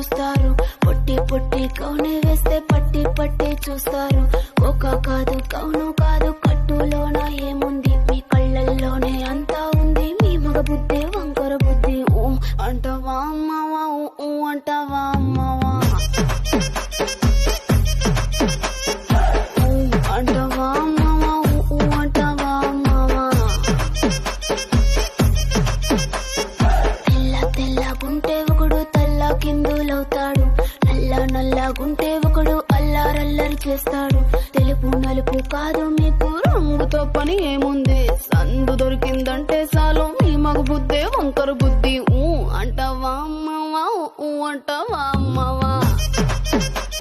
చూస్తారు. పొట్టి పొట్టి కౌనే వేస్తే పట్టి పట్టి చూస్తారు. ఒక కాదు కౌను కాదు కట్టులోన ఏముంది, మీ కళ్ళల్లోనే అంతా ఉంది. మీ మగ బుద్ధి వంకర బుద్ధి. ఊ అంటావా అమ్మవా, ఊ అంటావా అమ్మవా, ఊ అంటావా అమ్మవా, ఊ అంటావా అమ్మవా. తెల్ల తెల్లగుంటే ఒకడు తల్ల కిందులవుతాడు, నల్ల నల్లగుంటే ఒకడు అల్లారల్లరి చేస్తాడు. తెలుపు నలుపు కాదు మీకు రంగుతో పని ఏముంది, సందు దొరికిందంటే చాలు మీ మగ బుద్ధే వంకర బుద్ధి. ఊ అంటావా అమ్మవా, ఊ అంటావా అమ్మవా.